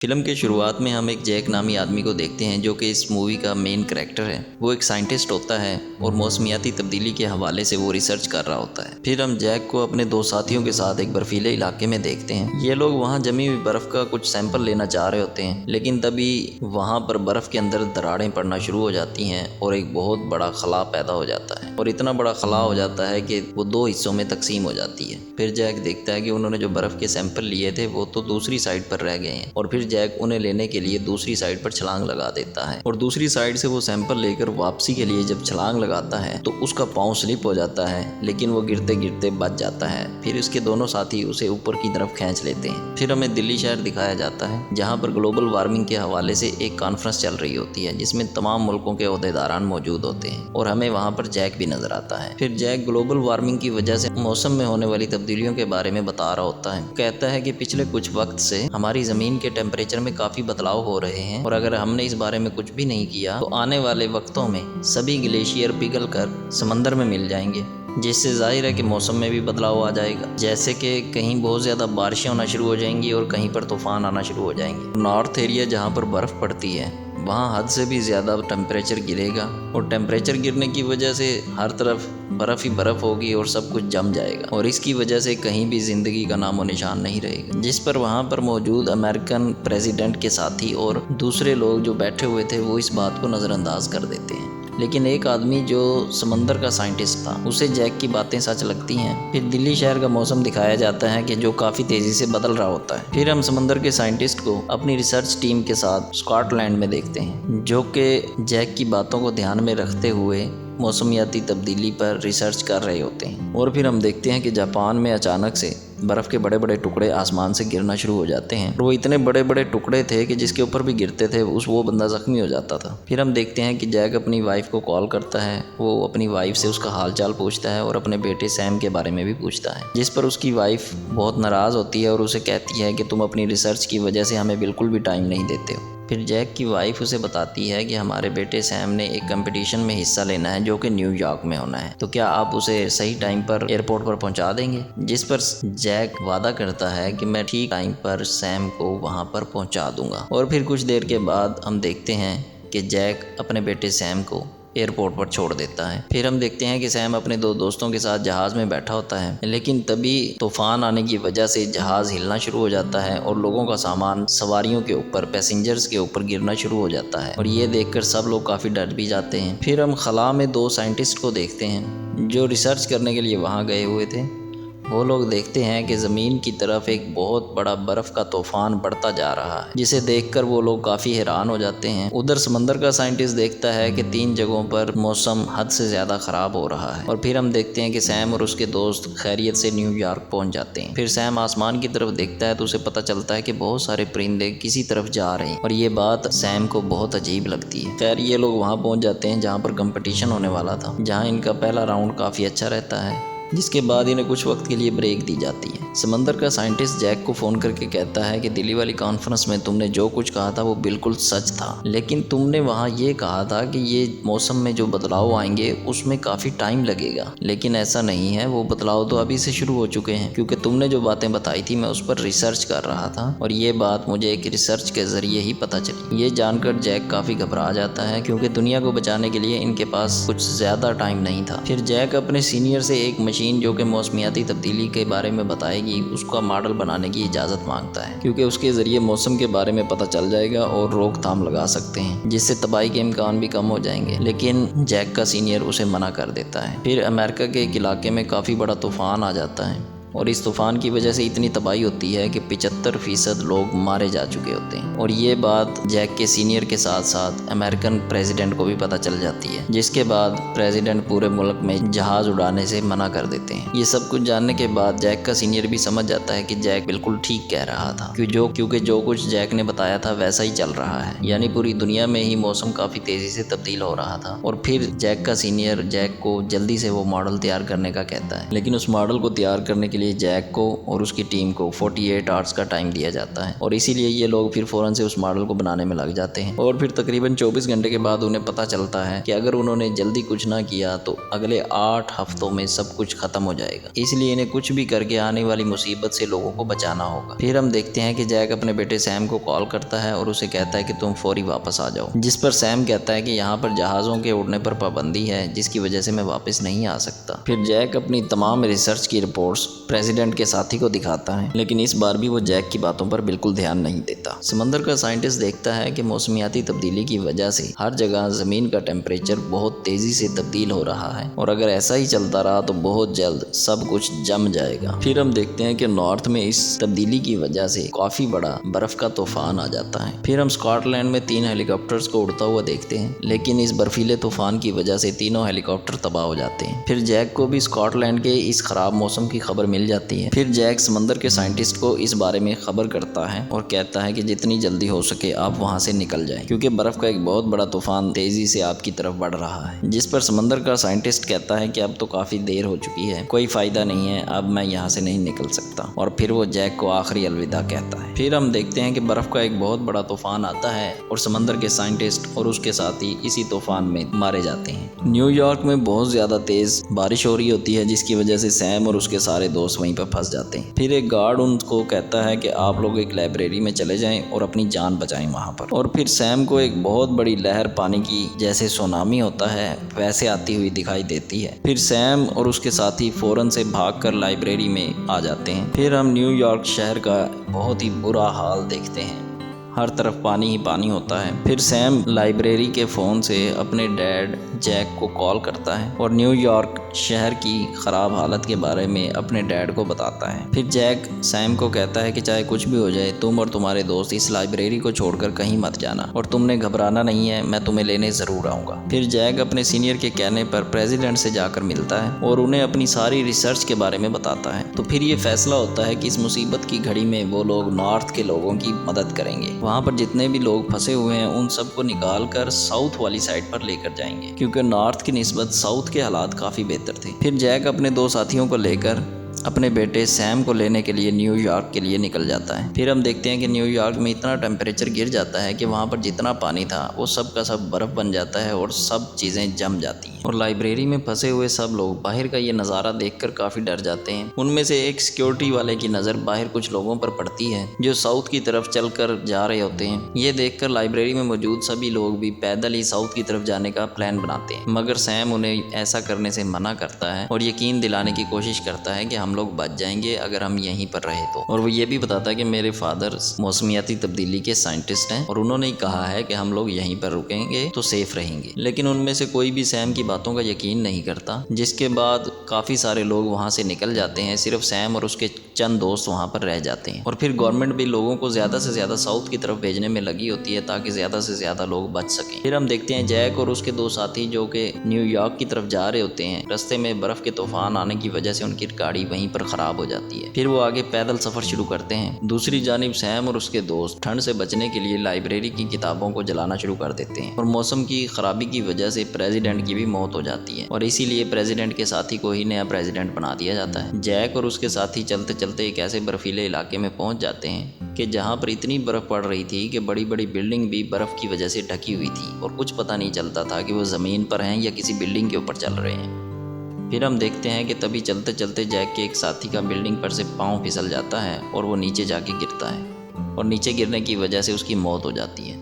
Film के शुरुआत में हम एक जैक नामी आदमी को देखते हैं जो कि इस मूवी का मेन कैरेक्टर है। वो एक साइंटिस्ट होता है और मौसमियाती तब्दीली के हवाले से वो रिसर्च कर रहा होता है। फिर हम जैक को अपने दो साथियों के साथ एक बर्फीले इलाके में देखते हैं। ये लोग वहाँ जमी हुई बर्फ का कुछ सैंपल लेना चाह रहे होते हैं, लेकिन तभी वहाँ पर बर्फ के अंदर दरारें पड़ना शुरू हो जाती हैं और एक बहुत बड़ा खला पैदा हो जाता है। और इतना बड़ा खला हो जाता है कि वो दो हिस्सों में तकसीम हो जाती है। फिर जैक देखता है कि उन्होंने जो बर्फ के सैंपल लिए थे वो तो दूसरी साइड पर रह गए हैं, और फिर जैक उन्हें लेने के लिए दूसरी साइड पर छलांग लगा देता है। और दूसरी साइड से वो सैंपल लेकर वापसी के लिए जब छलांग लगाता है तो उसका पाँव स्लिप हो जाता है, लेकिन वो गिरते गिरते बच जाता है। फिर इसके दोनों साथी उसे ऊपर की तरफ खींच लेते हैं। फिर हमें दिल्ली शहर दिखाया जाता है जहाँ पर ग्लोबल वार्मिंग के हवाले से एक कॉन्फ्रेंस चल रही होती है जिसमें तमाम मुल्कों के ओहदेदारान मौजूद होते हैं, और हमें वहाँ पर जैक भी नजर आता है। फिर जैक ग्लोबल वार्मिंग की वजह से मौसम में होने वाली तब्दीलियों के बारे में बता रहा होता है। कहता है कि पिछले कुछ वक्त से हमारी ज़मीन के टेम्परेचर में काफ़ी बदलाव हो रहे हैं, और अगर हमने इस बारे में कुछ भी नहीं किया तो आने वाले वक्तों में सभी ग्लेशियर पिघल कर समंदर में मिल जाएंगे, जिससे जाहिर है कि मौसम में भी बदलाव आ जाएगा। जैसे कि कहीं बहुत ज़्यादा बारिशें होना शुरू हो जाएंगी और कहीं पर तूफान आना शुरू हो जाएंगे। नॉर्थ एरिया जहाँ पर बर्फ़ पड़ती है वहाँ हद से भी ज़्यादा टेम्परेचर गिरेगा, और टेम्परेचर गिरने की वजह से हर तरफ बर्फ़ ही बर्फ़ होगी और सब कुछ जम जाएगा, और इसकी वजह से कहीं भी ज़िंदगी का नामो निशान नहीं रहेगा। जिस पर वहाँ पर मौजूद अमेरिकन प्रेसिडेंट के साथी और दूसरे लोग जो बैठे हुए थे वो इस बात को नज़रअंदाज कर देते हैं। लेकिन एक आदमी जो समंदर का साइंटिस्ट था उसे जैक की बातें सच लगती हैं। फिर दिल्ली शहर का मौसम दिखाया जाता है कि जो काफ़ी तेज़ी से बदल रहा होता है। फिर हम समंदर के साइंटिस्ट को अपनी रिसर्च टीम के साथ स्कॉटलैंड में देखते हैं, जो कि जैक की बातों को ध्यान में रखते हुए मौसमियाती तब्दीली पर रिसर्च कर रहे होते हैं। और फिर हम देखते हैं कि जापान में अचानक से बर्फ़ के बड़े बड़े टुकड़े आसमान से गिरना शुरू हो जाते हैं, और वो इतने बड़े बड़े टुकड़े थे कि जिसके ऊपर भी गिरते थे वो बंदा ज़ख्मी हो जाता था। फिर हम देखते हैं कि जैक अपनी वाइफ को कॉल करता है। वो अपनी वाइफ से उसका हाल चाल पूछता है और अपने बेटे सैम के बारे में भी पूछता है, जिस पर उसकी वाइफ बहुत नाराज़ होती है और उसे कहती है कि तुम अपनी रिसर्च की वजह से हमें बिल्कुल भी टाइम नहीं देते हो। फिर जैक की वाइफ उसे बताती है कि हमारे बेटे सैम ने एक कंपटीशन में हिस्सा लेना है जो कि न्यूयॉर्क में होना है, तो क्या आप उसे सही टाइम पर एयरपोर्ट पर पहुंचा देंगे। जिस पर जैक वादा करता है कि मैं ठीक टाइम पर सैम को वहां पर पहुंचा दूंगा। और फिर कुछ देर के बाद हम देखते हैं कि जैक अपने बेटे सैम को एयरपोर्ट पर छोड़ देता है। फिर हम देखते हैं कि सैम अपने दो दोस्तों के साथ जहाज़ में बैठा होता है, लेकिन तभी तूफान आने की वजह से जहाज़ हिलना शुरू हो जाता है और लोगों का सामान सवारियों के ऊपर, पैसेंजर्स के ऊपर गिरना शुरू हो जाता है, और ये देखकर सब लोग काफ़ी डर भी जाते हैं। फिर हम खला में दो साइंटिस्ट को देखते हैं जो रिसर्च करने के लिए वहाँ गए हुए थे। वो लोग देखते हैं कि ज़मीन की तरफ एक बहुत बड़ा बर्फ़ का तूफान बढ़ता जा रहा है, जिसे देखकर वो लोग काफ़ी हैरान हो जाते हैं। उधर समंदर का साइंटिस्ट देखता है कि 3 जगहों पर मौसम हद से ज़्यादा ख़राब हो रहा है। और फिर हम देखते हैं कि सैम और उसके दोस्त खैरियत से न्यूयॉर्क पहुंच जाते हैं। फिर सैम आसमान की तरफ देखता है तो उसे पता चलता है कि बहुत सारे परिंदे किसी तरफ जा रहे हैं, और ये बात सैम को बहुत अजीब लगती है। खैर ये लोग वहाँ पहुँच जाते हैं जहाँ पर कंपटीशन होने वाला था, जहाँ इनका पहला राउंड काफ़ी अच्छा रहता है, जिसके बाद इन्हें कुछ वक्त के लिए ब्रेक दी जाती है। समंदर का साइंटिस्ट जैक को फ़ोन करके कहता है कि दिल्ली वाली कॉन्फ्रेंस में तुमने जो कुछ कहा था वो बिल्कुल सच था, लेकिन तुमने वहाँ ये कहा था कि ये मौसम में जो बदलाव आएंगे उसमें काफ़ी टाइम लगेगा, लेकिन ऐसा नहीं है। वो बदलाव तो अभी से शुरू हो चुके हैं, क्योंकि तुमने जो बातें बताई थी मैं उस पर रिसर्च कर रहा था, और ये बात मुझे एक रिसर्च के ज़रिए ही पता चली। ये जानकर जैक काफ़ी घबरा जाता है, क्योंकि दुनिया को बचाने के लिए इनके पास कुछ ज़्यादा टाइम नहीं था। फिर जैक अपने सीनियर से एक मशीन जो कि मौसमियाती तब्दीली के बारे में बताएगी उसका मॉडल बनाने की इजाज़त मांगता है, क्योंकि उसके ज़रिए मौसम के बारे में पता चल जाएगा और रोकथाम लगा सकते हैं, जिससे तबाही के इम्कान भी कम हो जाएंगे। लेकिन जैक का सीनियर उसे मना कर देता है। फिर अमेरिका के एक इलाके में काफ़ी बड़ा तूफान आ जाता है, और इस तूफ़ान की वजह से इतनी तबाही होती है कि 75% लोग मारे जा चुके होते हैं। और ये बात जैक के सीनियर के साथ साथ अमेरिकन प्रेसिडेंट को भी पता चल जाती है, जिसके बाद प्रेसिडेंट पूरे मुल्क में जहाज़ उड़ाने से मना कर देते हैं। ये सब कुछ जानने के बाद जैक का सीनियर भी समझ जाता है कि जैक बिल्कुल ठीक कह रहा था, क्योंकि जो कुछ जैक ने बताया था वैसा ही चल रहा है, यानी पूरी दुनिया में ही मौसम काफ़ी तेज़ी से तब्दील हो रहा था। और फिर जैक का सीनियर जैक को जल्दी से वो मॉडल तैयार करने का कहता है, लेकिन उस मॉडल को तैयार करने के लिए जैक को और उसकी टीम को 48 आवर्स का टाइम दिया जाता है और इसीलिए ये लोग फिर फ़ौरन से उस मॉडल को बनाने में लग जाते हैं। और फिर तकरीबन 24 घंटे के बाद उन्हें पता चलता है कि अगर उन्होंने जल्दी कुछ ना किया तो अगले 8 हफ्तों में सब कुछ खत्म हो जाएगा, इसलिए इन्हें कुछ भी करके आने वाली मुसीबत से लोगों को बचाना होगा। फिर हम देखते हैं कि जैक अपने बेटे सैम को कॉल करता है और उसे कहता है कि तुम फौरी वापस आ जाओ, जिस पर सैम कहता है कि यहाँ पर जहाज़ों के उड़ने पर पाबंदी है जिसकी वजह से मैं वापस नहीं आ सकता। फिर जैक अपनी तमाम रिसर्च की रिपोर्ट्स प्रेसिडेंट के साथी को दिखाता है, लेकिन इस बार भी वो जैक की बातों पर बिल्कुल ध्यान नहीं देता। समंदर का साइंटिस्ट देखता है कि मौसमियाती तब्दीली की वजह से हर जगह ज़मीन का टेम्परेचर बहुत तेज़ी से तब्दील हो रहा है और अगर ऐसा ही चलता रहा तो बहुत जल्द सब कुछ जम जाएगा। फिर हम देखते हैं कि नॉर्थ में इस तब्दीली की वजह से काफ़ी बड़ा बर्फ़ का तूफान आ जाता है। फिर हम स्कॉटलैंड में 3 हेलीकॉप्टर्स को उड़ता हुआ देखते हैं, लेकिन इस बर्फीले तूफान की वजह से तीनों हेलीकॉप्टर तबाह हो जाते हैं। फिर जैक को भी स्कॉटलैंड के इस खराब मौसम की खबर मिल जाती है। फिर जैक समंदर के साइंटिस्ट को इस बारे में खबर करता है और कहता है कि जितनी जल्दी हो सके आप वहां से निकल जाएं, क्योंकि बर्फ का एक बहुत बड़ा तूफान तेजी से आपकी तरफ बढ़ रहा है। जिस पर समंदर का साइंटिस्ट कहता है कि अब तो काफी देर हो चुकी है, कोई फायदा नहीं है, अब मैं यहाँ से नहीं निकल सकता। और फिर वो जैक को आखिरी अलविदा कहता है। फिर हम देखते हैं कि बर्फ का एक बहुत बड़ा तूफान आता है और समंदर के साइंटिस्ट और उसके साथी इसी तूफान में मारे जाते हैं। न्यूयॉर्क में बहुत ज्यादा तेज बारिश हो रही होती है, जिसकी वजह से सैम और उसके सारे दोस्त वहीं पर फंस जाते हैं। फिर एक गार्ड उनको कहता है कि आप लोग एक लाइब्रेरी में चले जाएं और अपनी जान बचाएं वहां पर। और फिर सैम को एक बहुत बड़ी लहर पानी की जैसे सुनामी होता है वैसे आती हुई दिखाई देती है। फिर सैम और उसके साथी फौरन से भागकर लाइब्रेरी में आ जाते हैं। फिर हम न्यूयॉर्क शहर का बहुत ही बुरा हाल देखते हैं, हर तरफ पानी ही पानी होता है। फिर सैम लाइब्रेरी के फ़ोन से अपने डैड जैक को कॉल करता है और न्यूयॉर्क शहर की ख़राब हालत के बारे में अपने डैड को बताता है। फिर जैक सैम को कहता है कि चाहे कुछ भी हो जाए तुम और तुम्हारे दोस्त इस लाइब्रेरी को छोड़कर कहीं मत जाना और तुमने घबराना नहीं है, मैं तुम्हें लेने ज़रूर आऊँगा। फिर जैक अपने सीनियर के कहने पर प्रेसिडेंट से जाकर मिलता है और उन्हें अपनी सारी रिसर्च के बारे में बताता है। तो फिर ये फैसला होता है कि इस मुसीबत की घड़ी में वो लोग नॉर्थ के लोगों की मदद करेंगे। वहाँ पर जितने भी लोग फंसे हुए हैं उन सबको निकाल कर साउथ वाली साइड पर लेकर जाएंगे, क्योंकि नॉर्थ की निस्बत साउथ के हालात काफ़ी बेहतर थे। फिर जैक अपने 2 साथियों को लेकर अपने बेटे सैम को लेने के लिए न्यूयॉर्क के लिए निकल जाता है। फिर हम देखते हैं कि न्यूयॉर्क में इतना टेम्परेचर गिर जाता है कि वहाँ पर जितना पानी था वो सब का सब बर्फ़ बन जाता है और सब चीज़ें जम जाती हैं। और लाइब्रेरी में फंसे हुए सब लोग बाहर का ये नज़ारा देखकर काफ़ी डर जाते हैं। उनमें से एक सिक्योरिटी वाले की नज़र बाहर कुछ लोगों पर पड़ती है जो साउथ की तरफ चलकर जा रहे होते हैं। ये देखकर लाइब्रेरी में मौजूद सभी लोग भी पैदल ही साउथ की तरफ जाने का प्लान बनाते हैं, मगर सैम उन्हें ऐसा करने से मना करता है और यकीन दिलाने की कोशिश करता है कि हम लोग बच जाएंगे अगर हम यहीं पर रहे तो। और वो ये भी बताता है कि मेरे फादर मौसमियाती तब्दीली के साइंटिस्ट हैं और उन्होंने कहा है कि हम लोग यहीं पर रुकेंगे तो सेफ रहेंगे। लेकिन उनमें से कोई भी सैम की बातों का यकीन नहीं करता, जिसके बाद काफ़ी सारे लोग वहाँ से निकल जाते हैं। सिर्फ सैम और उसके चंद दोस्त वहाँ पर रह जाते हैं। और फिर गवर्नमेंट भी लोगों को ज़्यादा से ज़्यादा साउथ की तरफ भेजने में लगी होती है ताकि ज़्यादा से ज़्यादा लोग बच सकें। फिर हम देखते हैं जैक और उसके 2 साथी जो कि न्यूयॉर्क की तरफ जा रहे होते हैं। रास्ते में बर्फ़ के तूफान आने की वजह से उनकी गाड़ी वहीं पर ख़राब हो जाती है। फिर वो आगे पैदल सफ़र शुरू करते हैं। दूसरी जानिब सैम और उसके दोस्त ठंड से बचने के लिए लाइब्रेरी की किताबों को जलाना शुरू कर देते हैं। और मौसम की खराबी की वजह से प्रेसिडेंट की भी मौत हो जाती है और इसीलिए प्रेसिडेंट के साथी को ही नया प्रेसिडेंट बना दिया जाता है। जैक और उसके साथी चलते चलते एक ऐसे बर्फीले इलाके में पहुंच जाते हैं कि जहां पर इतनी बर्फ़ पड़ रही थी कि बड़ी बड़ी बिल्डिंग भी बर्फ़ की वजह से ढकी हुई थी और कुछ पता नहीं चलता था कि वो ज़मीन पर हैं या किसी बिल्डिंग के ऊपर चल रहे हैं। फिर हम देखते हैं कि तभी चलते चलते जैक के एक साथी का बिल्डिंग पर से पाँव फिसल जाता है और वो नीचे जाके गिरता है और नीचे गिरने की वजह से उसकी मौत हो जाती है।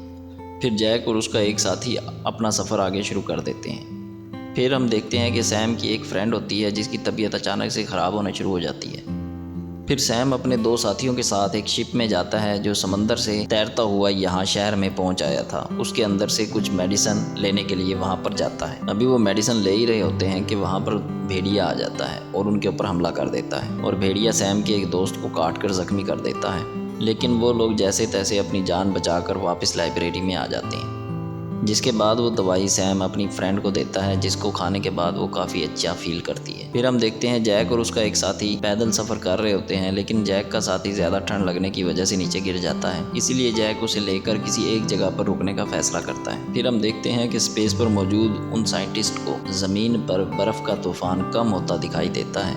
फिर जैक और उसका एक साथी अपना सफ़र आगे शुरू कर देते हैं। फिर हम देखते हैं कि सैम की एक फ्रेंड होती है जिसकी तबीयत अचानक से ख़राब होना शुरू हो जाती है। फिर सैम अपने 2 साथियों के साथ एक शिप में जाता है जो समंदर से तैरता हुआ यहाँ शहर में पहुँच आया था। उसके अंदर से कुछ मेडिसिन लेने के लिए वहाँ पर जाता है। अभी वो मेडिसिन ले ही रहे होते हैं कि वहाँ पर भेड़िया आ जाता है और उनके ऊपर हमला कर देता है और भेड़िया सैम के एक दोस्त को काट कर ज़ख्मी कर देता है। लेकिन वो लोग जैसे तैसे अपनी जान बचाकर वापस लाइब्रेरी में आ जाते हैं, जिसके बाद वो दवाई सैम अपनी फ्रेंड को देता है जिसको खाने के बाद वो काफ़ी अच्छा फील करती है। फिर हम देखते हैं जैक और उसका एक साथी पैदल सफ़र कर रहे होते हैं, लेकिन जैक का साथी ज़्यादा ठंड लगने की वजह से नीचे गिर जाता है। इसीलिए जैक उसे लेकर किसी एक जगह पर रुकने का फैसला करता है। फिर हम देखते हैं कि स्पेस पर मौजूद उन साइंटिस्ट को ज़मीन पर बर्फ़ का तूफान कम होता दिखाई देता है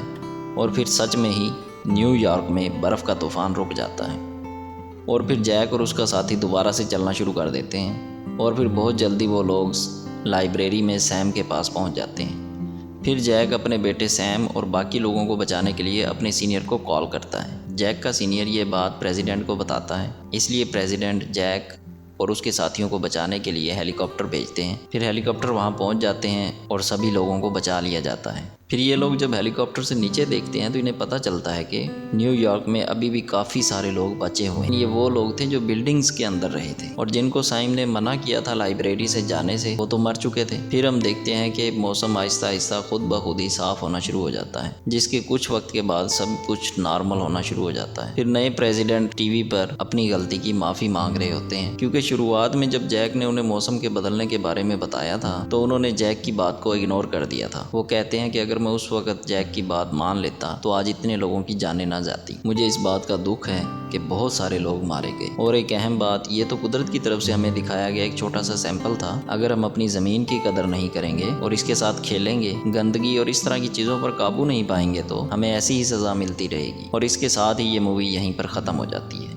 और फिर सच में ही न्यूयॉर्क में बर्फ़ का तूफान रुक जाता है और फिर जैक और उसका साथी दोबारा से चलना शुरू कर देते हैं और फिर बहुत जल्दी वो लोग लाइब्रेरी में सैम के पास पहुंच जाते हैं। फिर जैक अपने बेटे सैम और बाकी लोगों को बचाने के लिए अपने सीनियर को कॉल करता है। जैक का सीनियर ये बात प्रेसिडेंट को बताता है, इसलिए प्रेसिडेंट जैक और उसके साथियों को बचाने के लिए हेलीकॉप्टर भेजते हैं। फिर हेलीकॉप्टर वहां पहुंच जाते हैं और सभी लोगों को बचा लिया जाता है। फिर ये लोग जब हेलीकॉप्टर से नीचे देखते हैं तो इन्हें पता चलता है कि न्यूयॉर्क में अभी भी काफ़ी सारे लोग बचे हुए हैं। ये वो लोग थे जो बिल्डिंग्स के अंदर रहे थे और जिनको साइम ने मना किया था लाइब्रेरी से जाने से, वो तो मर चुके थे। फिर हम देखते हैं कि मौसम आहिस्ता आहिस्ता खुद ब खुद ही साफ होना शुरू हो जाता है, जिसके कुछ वक्त के बाद सब कुछ नॉर्मल होना शुरू हो जाता है। फिर नए प्रेसिडेंट टीवी पर अपनी गलती की माफ़ी मांग रहे होते हैं, क्योंकि शुरुआत में जब जैक ने उन्हें मौसम के बदलने के बारे में बताया था तो उन्होंने जैक की बात को इग्नोर कर दिया था। वो कहते हैं कि अगर मैं उस वक्त जैक की बात मान लेता तो आज इतने लोगों की जानें ना जाती। मुझे इस बात का दुख है कि बहुत सारे लोग मारे गए। और एक अहम बात, ये तो कुदरत की तरफ से हमें दिखाया गया एक छोटा सा सैंपल था। अगर हम अपनी ज़मीन की कदर नहीं करेंगे और इसके साथ खेलेंगे, गंदगी और इस तरह की चीज़ों पर काबू नहीं पाएंगे तो हमें ऐसी ही सज़ा मिलती रहेगी। और इसके साथ ही ये मूवी यहीं पर ख़त्म हो जाती है।